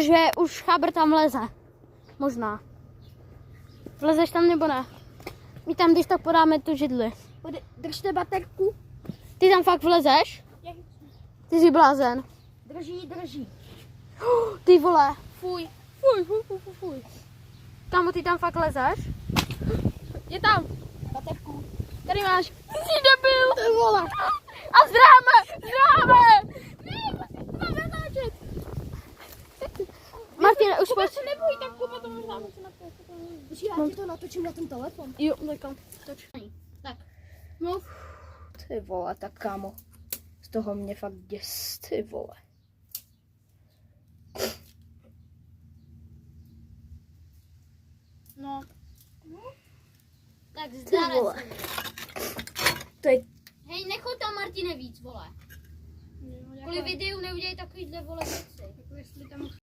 že už Chábr tam leze. Možná. Vlezeš tam nebo ne? My tam když tak podáme tu židli. Držte baterku. Ty tam fakt vlezeš? Ty jsi blázen. Drží. Ty vole. Fuj. Fuj. Kámo, ty tam fakt lezeš? Je tam. Baterku. Tady máš. Ty jsi debil. Ty vole. A zdráme. Máme natáčet. Martin, už Kuba se neboj, tak Kuba to možná musí natáčet. Počkej, já ti to natočím na ten telefon. Jo, takam. Toč. Tak. Mluv. Ty vole, tak kámo. Z toho mě fakt děs, ty vole. No. Tak Ty zdar. vole. To je Hej, nechod tam Martine víc, vole. Kvůli videu neudělej takovýhle vole věci. Jako jestli tam